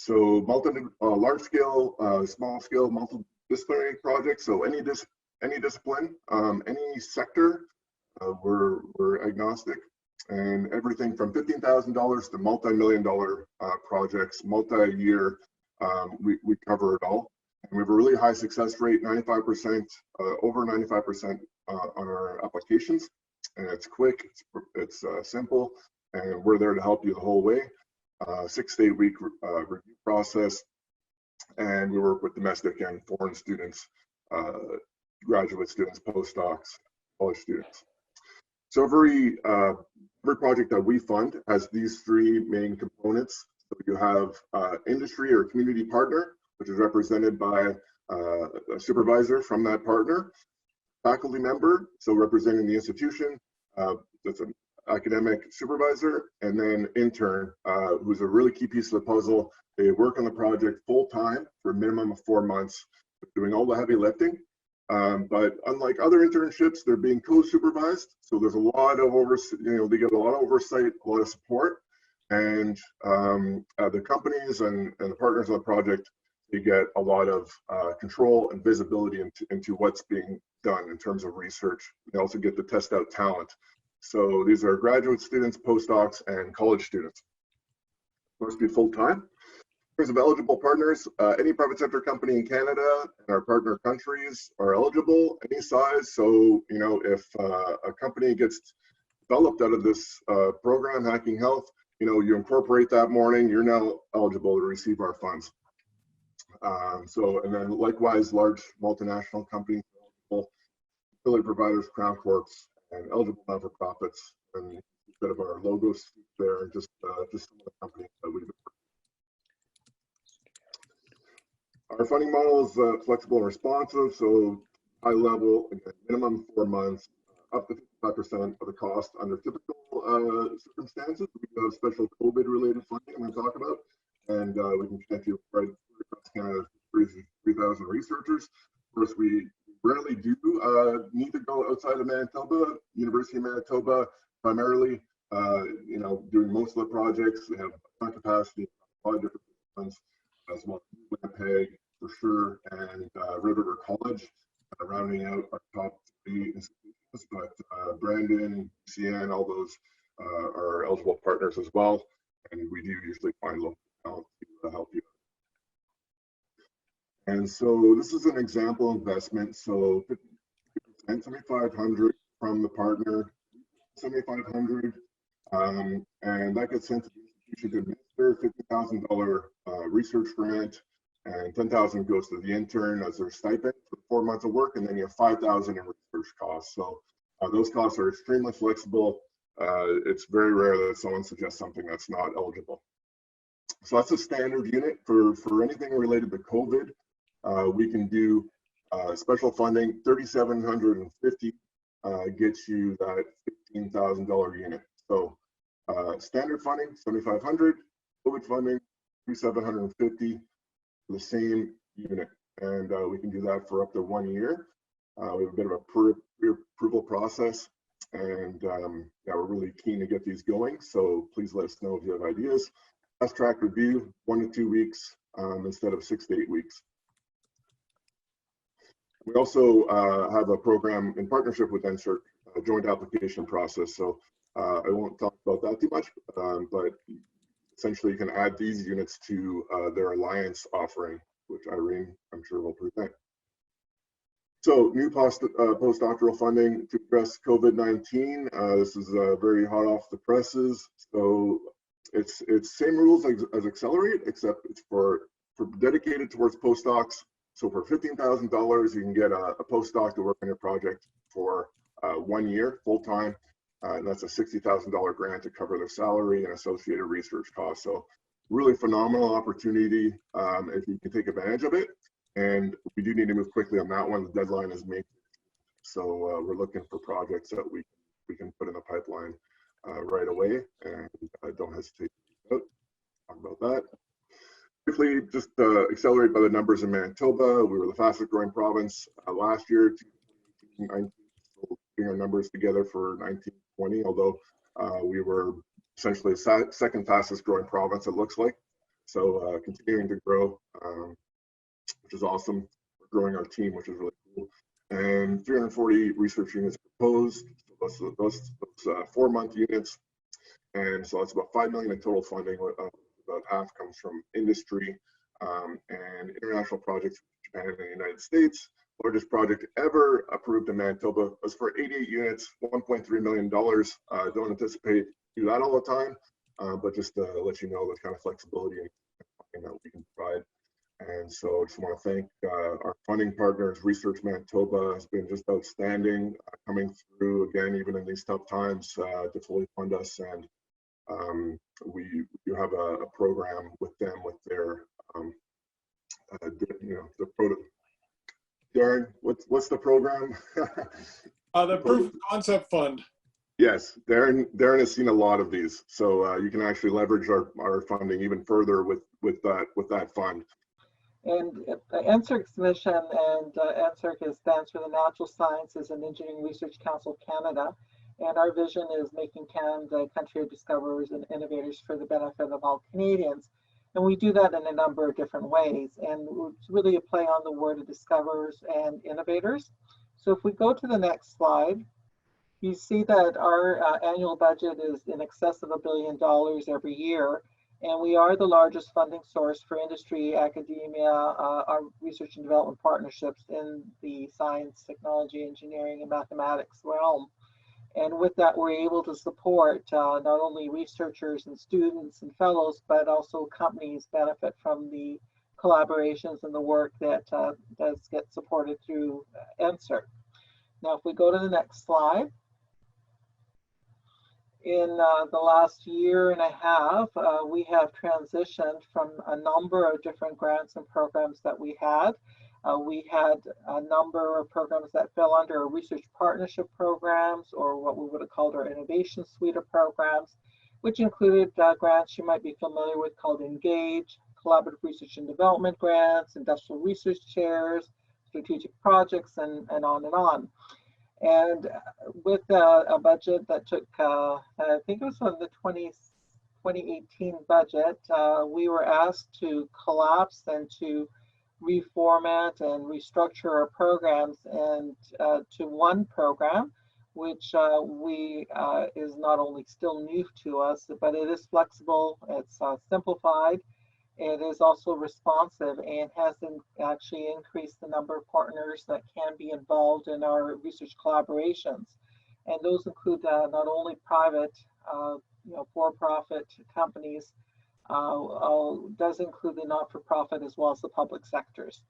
So large scale, small scale, multidisciplinary projects. So any discipline, any sector, we're agnostic, and everything from $15,000 to multi-million-dollar projects, multi-year. We cover it all, and we have a really high success rate, 95%, over 95% on our applications, and it's quick, it's simple, and we're there to help you the whole way. 6 to 8 week review process, and we work with domestic and foreign students, graduate students, postdocs, college students. So every project that we fund has these three main components. So you have industry or community partner, which is represented by a supervisor from that partner, faculty member, so representing the institution, that's an academic supervisor, and then intern, who's a really key piece of the puzzle. They work on the project full time for a minimum of 4 months, doing all the heavy lifting. But unlike other internships, they're being co-supervised, so there's a lot of they get a lot of oversight, a lot of support, and the companies and the partners on the project, they get a lot of control and visibility into what's being done in terms of research. They also get to test out talent. So these are graduate students, postdocs, and college students. Must be full-time. In terms of eligible partners, any private sector company in Canada and our partner countries are eligible, any size. So, if a company gets developed out of this program, Hacking Health, you incorporate that morning, you're now eligible to receive our funds. And then likewise, large multinational companies, affiliate providers, crown corps, and eligible not-for-profits, and a bit of our logos there, just some of the companies that we've been. Our funding model is flexible and responsive, so high level, minimum 4 months, up to 55% of the cost under typical circumstances. We have special COVID-related funding I'm going to talk about, and we can connect you right across Canada, 3,000 researchers. Of course, we rarely do need to go outside of Manitoba. University of Manitoba, primarily, doing most of the projects. We have a ton of capacity, a lot of different ones, as well as Winnipeg for sure, and Red River College, rounding out our top 3 institutions. But Brandon, CN, all those are eligible partners as well, and we do usually find local talent to help you. And so this is an example investment. So 50%, 7,500 from the partner, 7,500, and that gets sent to the institution to administer. $50,000 research grant, and $10,000 goes to the intern as their stipend for 4 months of work, and then you have $5,000 in research costs. So those costs are extremely flexible. It's very rare that someone suggests something that's not eligible. So that's a standard unit for anything related to COVID. We can do special funding. 3,750 gets you that $15,000 unit. So standard funding, 7,500. COVID funding, 3,750 for the same unit, and we can do that for up to 1 year. We have a bit of a pre-approval process, and yeah, we're really keen to get these going. So please let us know if you have ideas. Fast track review, 1 to 2 weeks instead of 6 to 8 weeks. We also have a program in partnership with NSERC, a joint application process. So I won't talk about that too much, but essentially you can add these units to their alliance offering, which Irene, I'm sure, will present. So new postdoctoral funding to address COVID-19. This is very hot off the presses. So it's same rules as Accelerate, except it's for dedicated towards postdocs. So for $15,000, you can get a postdoc to work on your project for 1 year full-time. And that's a $60,000 grant to cover their salary and associated research costs. So really phenomenal opportunity if you can take advantage of it. And we do need to move quickly on that one. The deadline is May. So we're looking for projects that we can put in the pipeline right away, and don't hesitate to talk about that. Quickly, just accelerate by the numbers in Manitoba. We were the fastest growing province last year, 2019, so putting our numbers together for 1920, although we were essentially the second fastest growing province, it looks like. So continuing to grow, which is awesome. We're growing our team, which is really cool. And 340 research units proposed. So those 4-month units. And so that's about $5 million in total funding. About half comes from industry and international projects from Japan and the United States. Largest project ever approved in Manitoba was for 88 units, $1.3 million. Don't anticipate do that all the time, but just to let you know the kind of flexibility that we can provide. And so I just want to thank our funding partners. Research Manitoba has been just outstanding, coming through again, even in these tough times, to fully fund us. And we do have a program with them with their, the prototype. Darren, what's the program? The Proof of Concept Fund. Yes, Darren has seen a lot of these, so you can actually leverage our funding even further with that fund. And NSERC's mission, and NSERC stands for the Natural Sciences and Engineering Research Council of Canada, and our vision is making Canada a country of discoverers and innovators for the benefit of all Canadians. And we do that in a number of different ways, and it's really a play on the word of discoverers and innovators. So if we go to the next slide, you see that our annual budget is in excess of $1 billion every year, and we are the largest funding source for industry, academia, our research and development partnerships in the science, technology, engineering, and mathematics realm. And with that, we're able to support not only researchers and students and fellows, but also companies benefit from the collaborations and the work that does get supported through NSERC. Now, if we go to the next slide. In the last year and a half, we have transitioned from a number of different grants and programs that we had. We had a number of programs that fell under our research partnership programs, or what we would have called our innovation suite of programs, which included grants you might be familiar with called Engage, collaborative research and development grants, industrial research chairs, strategic projects, and on and on. And with a budget that took, I think it was on the 2018 budget, we were asked to collapse and to reformat and restructure our programs and to one program, which is not only still new to us, but it is flexible, it's simplified, it is also responsive, and has actually increased the number of partners that can be involved in our research collaborations. And those include not only private, for-profit companies, does include the not-for-profit as well as the public sectors.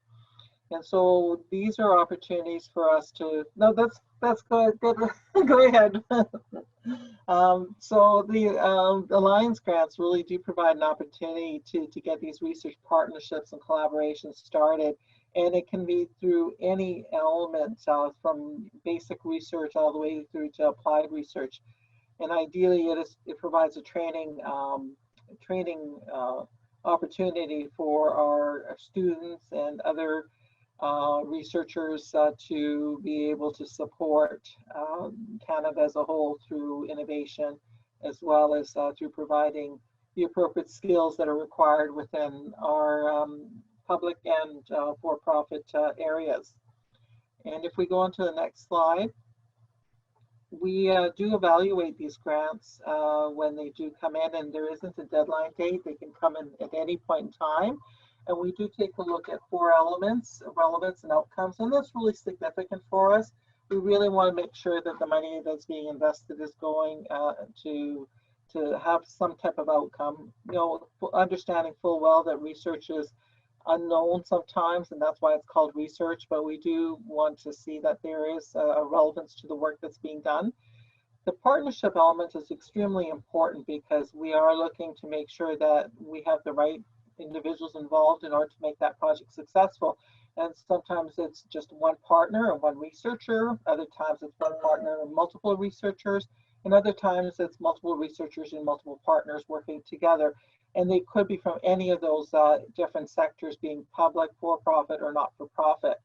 And so these are opportunities for us to, no, that's good, go ahead. So the Alliance grants really do provide an opportunity to get these research partnerships and collaborations started. And it can be through any element from basic research all the way through to applied research. And ideally it provides a training opportunity for our students and other researchers to be able to support Canada as a whole through innovation, as well as through providing the appropriate skills that are required within our public and for-profit areas. And if we go on to the next slide, we do evaluate these grants when they do come in, and there isn't a deadline date. They can come in at any point in time. And we do take a look at 4 elements, relevance and outcomes, and that's really significant for us. We really want to make sure that the money that's being invested is going to have some type of outcome. Understanding full well that research is unknown sometimes, and that's why it's called research, but we do want to see that there is a relevance to the work that's being done. The partnership element is extremely important because we are looking to make sure that we have the right individuals involved in order to make that project successful. And sometimes it's just one partner or one researcher, other times it's one partner and multiple researchers, and other times it's multiple researchers and multiple partners working together. And they could be from any of those different sectors, being public, for-profit, or not-for-profit.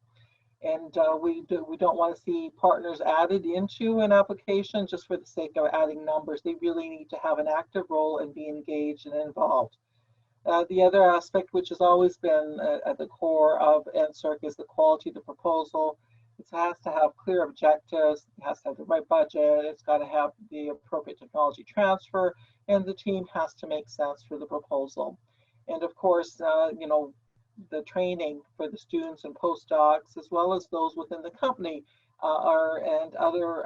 And we don't want to see partners added into an application just for the sake of adding numbers. They really need to have an active role and be engaged and involved. The other aspect, which has always been at the core of NSERC, is the quality of the proposal. It has to have clear objectives, it has to have the right budget, it's got to have the appropriate technology transfer, and the team has to make sense for the proposal. And of course, you know, the training for the students and postdocs, as well as those within the company, and other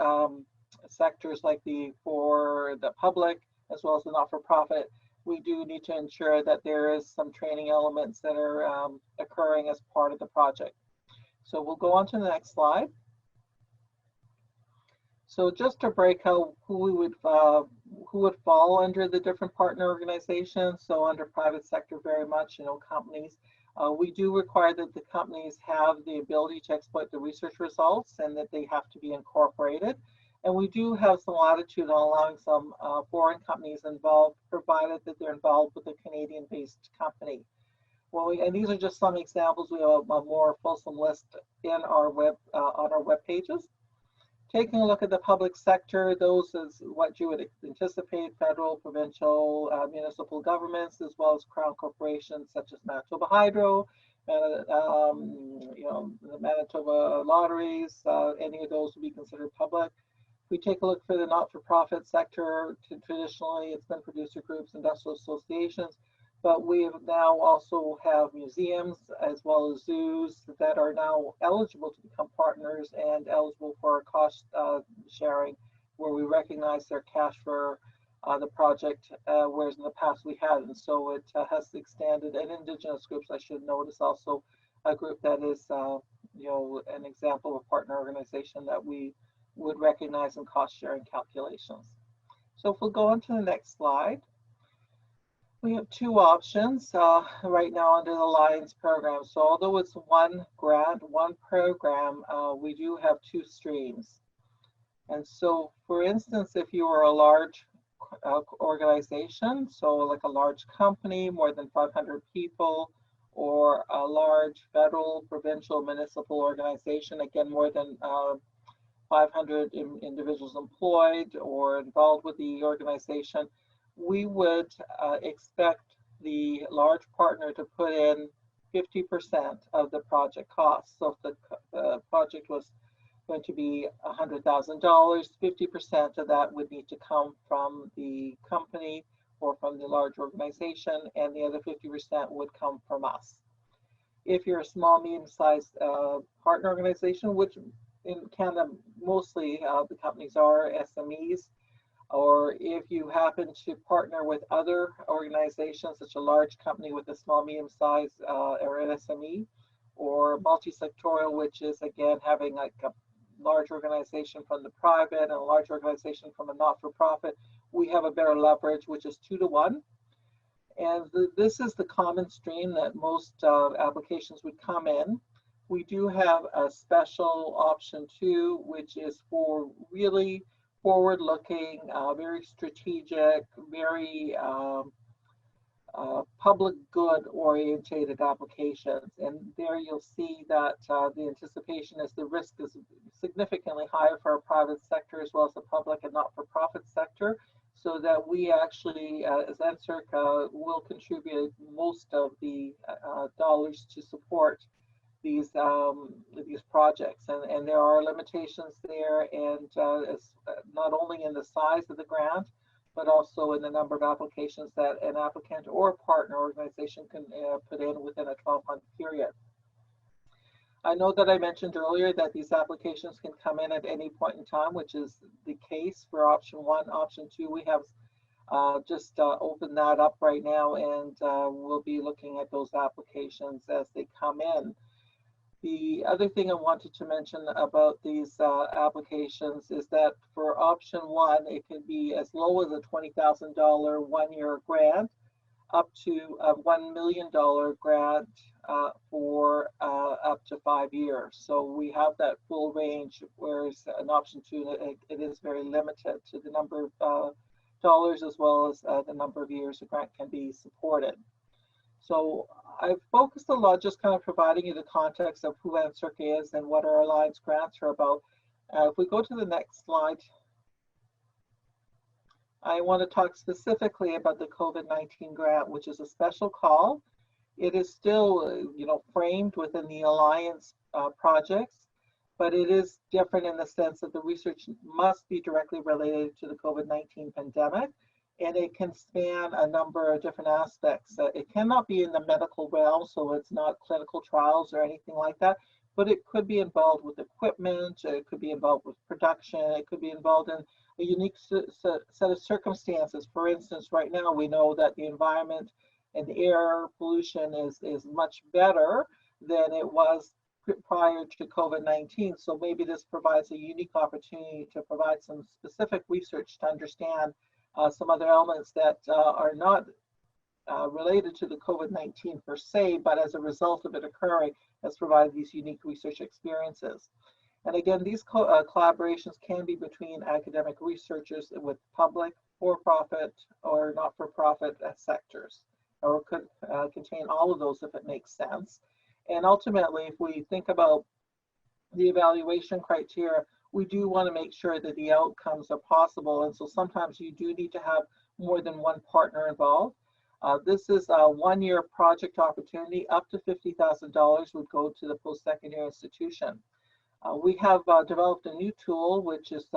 sectors like for the public, as well as the not-for-profit, we do need to ensure that there is some training elements that are occurring as part of the project. So we'll go on to the next slide. So just to break out who would fall under the different partner organizations. So under private sector, very much, you know, companies. We do require that the companies have the ability to exploit the research results and that they have to be incorporated. And we do have some latitude on allowing some foreign companies involved, provided that they're involved with a Canadian-based company. Well, and these are just some examples. We have a more fulsome list in our on our web pages. Taking a look at the public sector, those is what you would anticipate: federal, provincial, municipal governments, as well as crown corporations such as Manitoba Hydro, you know, the Manitoba Lotteries. Any of those would be considered public. If we take a look for the not-for-profit sector, traditionally it's been producer groups, industrial associations. But we now also have museums as well as zoos that are now eligible to become partners and eligible for cost sharing, where we recognize their cash for the project, whereas in the past we hadn't. So it has extended. And Indigenous groups, I should note, is also a group that is, you know, an example of a partner organization that we would recognize in cost sharing calculations. So if we'll go on to the next slide. We have two options right now under the Alliance program. So although it's one grant, one program, we do have two streams. And so, for instance, if you are a large organization, so like a large company, more than 500 people, or a large federal, provincial, municipal organization, again, more than 500 individuals employed or involved with the organization, we would expect the large partner to put in 50% of the project cost. So if the project was going to be $100,000, 50% of that would need to come from the company or from the large organization, and the other 50% would come from us. If you're a small, medium-sized partner organization, which in Canada mostly the companies are SMEs, or if you happen to partner with other organizations, such a large company with a small, medium-sized or an SME, or multi-sectorial, which is again having like a large organization from the private and a large organization from a not-for-profit, we have a better leverage, which is 2 to 1. And this is the common stream that most applications would come in. We do have a special option 2, which is for really forward-looking, very strategic, very public good orientated applications. And there you'll see that the anticipation is the risk is significantly higher for our private sector as well as the public and not-for-profit sector, so that we actually, as NSERC, will contribute most of the dollars to support these projects, and there are limitations there, and it's not only in the size of the grant, but also in the number of applications that an applicant or a partner organization can put in within a 12-month period. I know that I mentioned earlier that these applications can come in at any point in time, which is the case for option 1. Option 2, we have just opened that up right now, and we'll be looking at those applications as they come in. The other thing I wanted to mention about these applications is that for option 1, it can be as low as a $20,000 one-year grant up to a $1 million grant for up to 5 years. So we have that full range, whereas in option 2, it is very limited to the number of dollars as well as the number of years a grant can be supported. So I've focused a lot just kind of providing you the context of who NSERC is and what our Alliance grants are about. If we go to the next slide, I want to talk specifically about the COVID-19 grant, which is a special call. It is still, framed within the Alliance projects, but it is different in the sense that the research must be directly related to the COVID-19 pandemic, and it can span a number of different aspects. It cannot be in the medical realm, so it's not clinical trials or anything like that, but it could be involved with equipment, it could be involved with production, it could be involved in a unique set of circumstances. For instance, right now we know that the environment and air pollution is much better than it was prior to COVID-19. So maybe this provides a unique opportunity to provide some specific research to understand some other elements that are not related to the COVID-19 per se, but as a result of it occurring, has provided these unique research experiences. And again, these collaborations can be between academic researchers with public, for-profit, or not-for-profit sectors, or could contain all of those if it makes sense. And ultimately, if we think about the evaluation criteria, we do want to make sure that the outcomes are possible. And so sometimes you do need to have more than one partner involved. This is a one-year project opportunity. Up to $50,000 would go to the post-secondary institution. We have developed a new tool, which is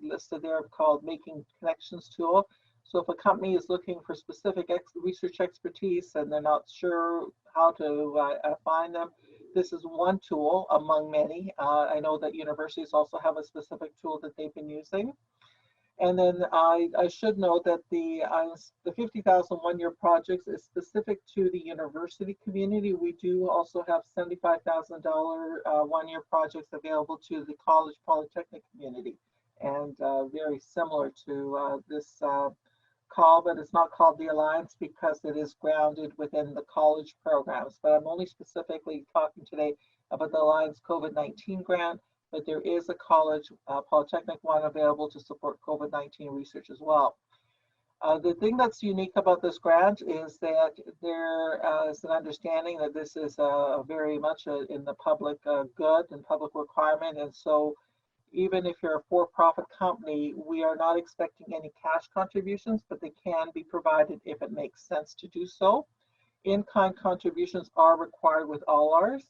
listed there, called Making Connections tool. So if a company is looking for specific research expertise and they're not sure how to find them, this is one tool among many. I know that universities also have a specific tool that they've been using. And then I should note that the 50,000 one-year projects is specific to the university community. We do also have $75,000 one-year projects available to the college polytechnic community, and very similar to this call, but it's not called the Alliance because it is grounded within the college programs. But I'm only specifically talking today about the Alliance COVID-19 grant, but there is a college polytechnic one available to support COVID-19 research as well. The thing that's unique about this grant is that there is an understanding that this is very much in the public good and public requirement. And so even if you're a for-profit company, we are not expecting any cash contributions, but they can be provided if it makes sense to do so. In-kind contributions are required with all ours.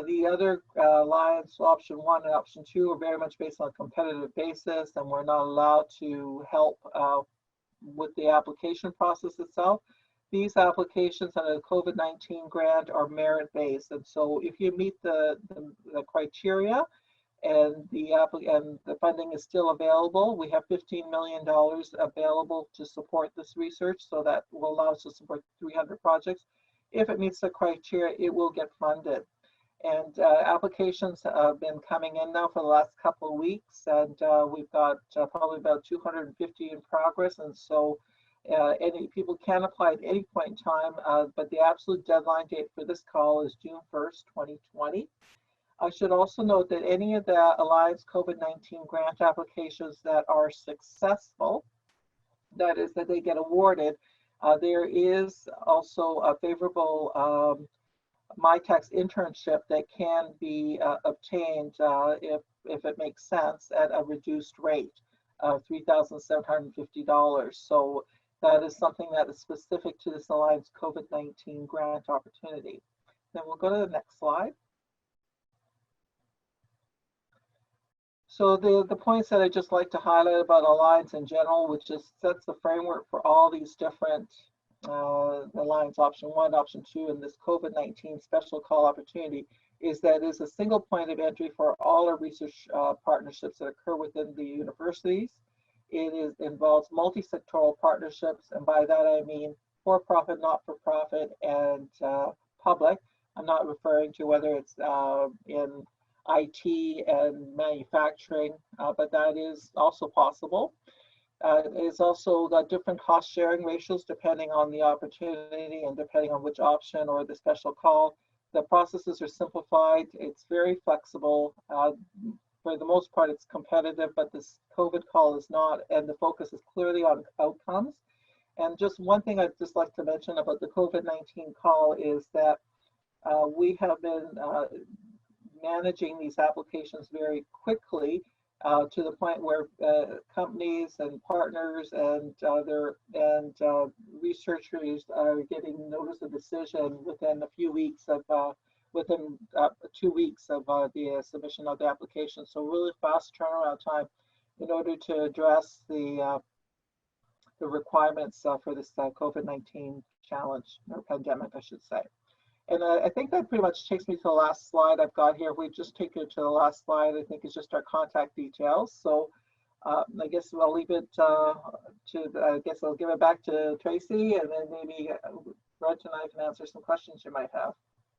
The other Alliance option 1 and option 2 are very much based on a competitive basis, and we're not allowed to help with the application process itself. These applications under the COVID-19 grant are merit-based, and so if you meet the criteria and the funding is still available, we have $15 million available to support this research, so that will allow us to support 300 projects. If it meets the criteria, it will get funded. And applications have been coming in now for the last couple of weeks, and we've got probably about 250 in progress. And so any people can apply at any point in time, but the absolute deadline date for this call is June 1st, 2020. I should also note that any of the Alliance COVID-19 grant applications that are successful, that is, that they get awarded, there is also a favorable MyTax internship that can be obtained if it makes sense at a reduced rate of $3,750. So that is something that is specific to this Alliance COVID-19 grant opportunity. Then we'll go to the next slide. So the points that I just like to highlight about Alliance in general, which just sets the framework for all these different Alliance option 1, option 2, and this COVID-19 special call opportunity, is that it is a single point of entry for all our research partnerships that occur within the universities. It involves multi-sectoral partnerships, and by that I mean for-profit, not-for-profit, and public. I'm not referring to whether it's in IT and manufacturing, but that is also possible. It's also got different cost sharing ratios depending on the opportunity and depending on which option or the special call. The processes are simplified. It's very flexible. For the most part, it's competitive, but this COVID call is not, and the focus is clearly on outcomes. And just one thing I'd just like to mention about the COVID-19 call is that we have been managing these applications very quickly to the point where companies and partners and researchers are getting notice of decision within a few weeks of within 2 weeks of the submission of the application. So really fast turnaround time in order to address the requirements for this COVID-19 challenge or pandemic, I should say. And I think that pretty much takes me to the last slide I've got here. If we just take it to the last slide, I think it's just our contact details. So I guess I'll leave it I guess I'll give it back to Tracy, and then maybe Brent and I can answer some questions you might have.